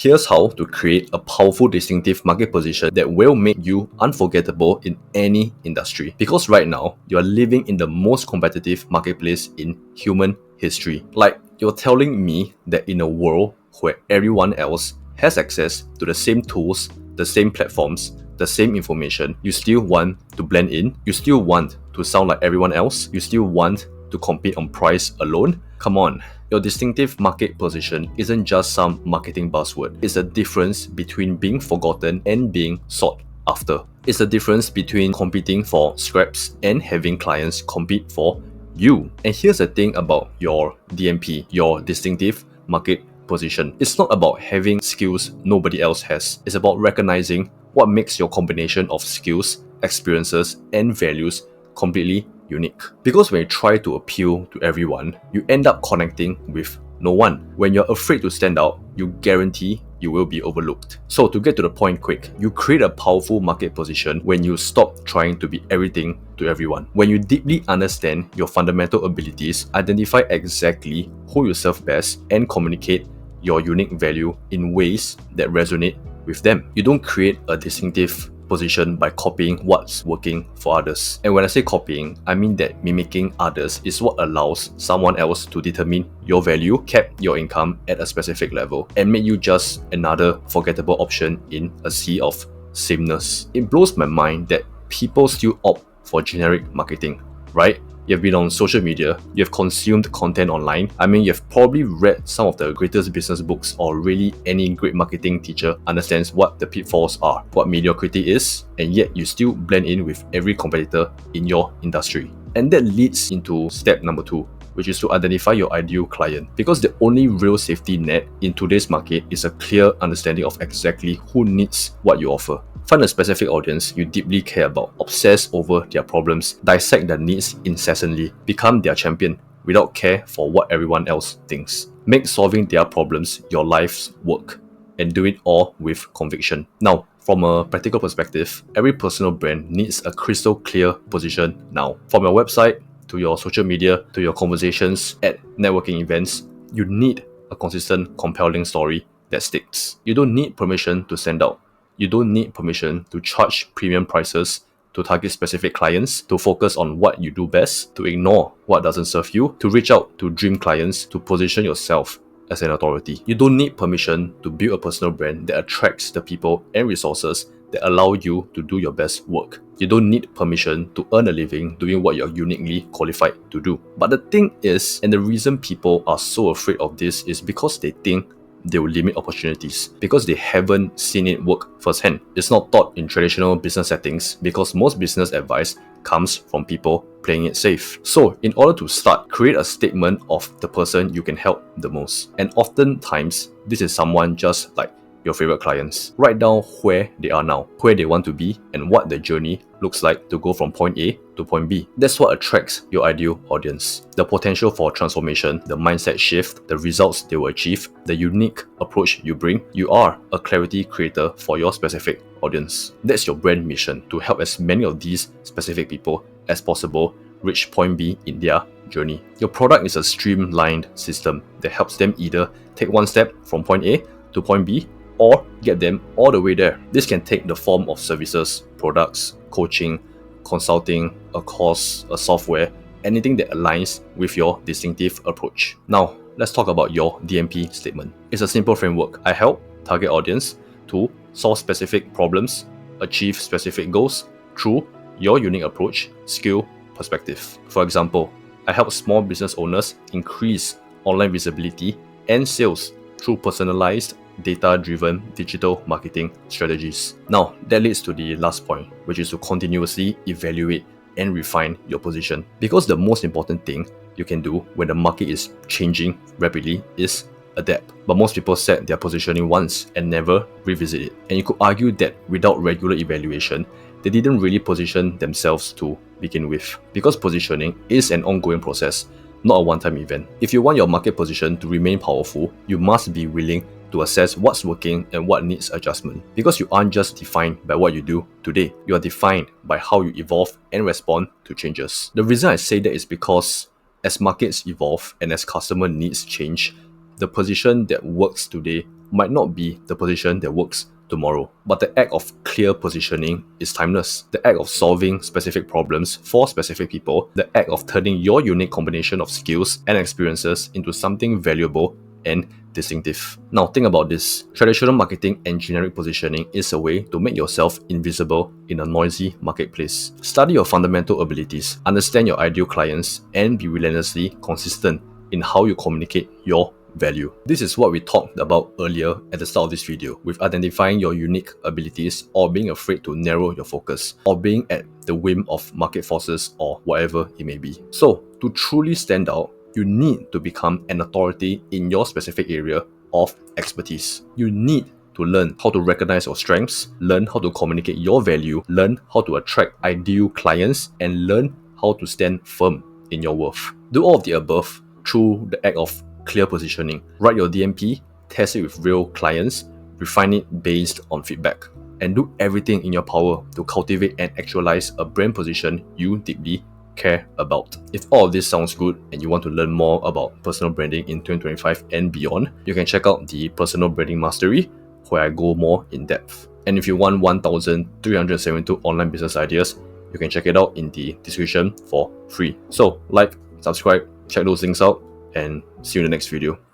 Here's how to create a powerful distinctive market position that will make you unforgettable in any industry. Because right now, you're living in the most competitive marketplace in human history. Like, you're telling me that in a world where everyone else has access to the same tools, the same platforms, the same information, you still want to blend in, you still want to sound like everyone else, you still want to compete on price alone? Come on. Your distinctive market position isn't just some marketing buzzword. It's a difference between being forgotten and being sought after. It's a difference between competing for scraps and having clients compete for you. And here's the thing about your DMP, your distinctive market position. It's not about having skills nobody else has. It's about recognizing what makes your combination of skills, experiences, and values completely unique. Because when you try to appeal to everyone, you end up connecting with no one. When you're afraid to stand out, you guarantee you will be overlooked. So to get to the point quick, you create a powerful market position when you stop trying to be everything to everyone. When you deeply understand your fundamental abilities, identify exactly who you serve best, and communicate your unique value in ways that resonate with them. You don't create a distinctive position by copying what's working for others. And when I say copying, I mean that mimicking others is what allows someone else to determine your value, cap your income at a specific level, and make you just another forgettable option in a sea of sameness. It blows my mind that people still opt for generic marketing, right? You've been on social media, you've consumed content online. I mean, you've probably read some of the greatest business books, or really any great marketing teacher understands what the pitfalls are, what mediocrity is, and yet you still blend in with every competitor in your industry. And that leads into step number 2, which is to identify your ideal client. Because the only real safety net in today's market is a clear understanding of exactly who needs what you offer. Find a specific audience you deeply care about, obsess over their problems, dissect their needs incessantly, become their champion without care for what everyone else thinks. Make solving their problems your life's work, and do it all with conviction. Now, from a practical perspective, every personal brand needs a crystal clear position now. From your website, to your social media, to your conversations at networking events, you need a consistent, compelling story that sticks. You don't need permission to stand out. You don't need permission to charge premium prices, to target specific clients, to focus on what you do best, to ignore what doesn't serve you, to reach out to dream clients, to position yourself as an authority. You don't need permission to build a personal brand that attracts the people and resources that allow you to do your best work. You don't need permission to earn a living doing what you're uniquely qualified to do. But the thing is, and the reason people are so afraid of this, is because they think they will limit opportunities, because they haven't seen it work firsthand. It's not taught in traditional business settings, because most business advice comes from people playing it safe. So in order to start, create a statement of the person you can help the most. And oftentimes, this is someone just like your favorite clients. Write down where they are now, where they want to be, and what the journey looks like to go from point A to point B. That's what attracts your ideal audience. The potential for transformation, the mindset shift, the results they will achieve, the unique approach you bring. You are a clarity creator for your specific audience. That's your brand mission, to help as many of these specific people as possible reach point B in their journey. Your product is a streamlined system that helps them either take one step from point A to point B, or get them all the way there. This can take the form of services, products, coaching, consulting, a course, a software, anything that aligns with your distinctive approach. Now, let's talk about your DMP statement. It's a simple framework. I help target audience to solve specific problems, achieve specific goals through your unique approach, skill, perspective. For example, I help small business owners increase online visibility and sales through personalized, data-driven digital marketing strategies. Now, that leads to the last point, which is to continuously evaluate and refine your position. Because the most important thing you can do when the market is changing rapidly is adapt. But most people set their positioning once and never revisit it. And you could argue that without regular evaluation, they didn't really position themselves to begin with. Because positioning is an ongoing process, not a one-time event. If you want your market position to remain powerful, you must be willing to assess what's working and what needs adjustment. Because you aren't just defined by what you do today, you are defined by how you evolve and respond to changes. The reason I say that is because as markets evolve and as customer needs change, the position that works today might not be the position that works tomorrow. But the act of clear positioning is timeless. The act of solving specific problems for specific people, the act of turning your unique combination of skills and experiences into something valuable and distinctive. Now think about this. Traditional marketing and generic positioning is a way to make yourself invisible in a noisy marketplace. Study your fundamental abilities, understand your ideal clients, and be relentlessly consistent in how you communicate your value. This is what we talked about earlier at the start of this video, with identifying your unique abilities or being afraid to narrow your focus or being at the whim of market forces or whatever it may be. So to truly stand out, you need to become an authority in your specific area of expertise. You need to learn how to recognize your strengths, learn how to communicate your value, learn how to attract ideal clients, and learn how to stand firm in your worth. Do all of the above through the act of clear positioning. Write your DMP, test it with real clients, refine it based on feedback, and do everything in your power to cultivate and actualize a brand position you deeply care about. If all of this sounds good and you want to learn more about personal branding in 2025 and beyond, you can check out the Personal Branding Mastery, where I go more in depth. And if you want 1,372 online business ideas, you can check it out in the description for free. So like, subscribe, check those links out, and see you in the next video.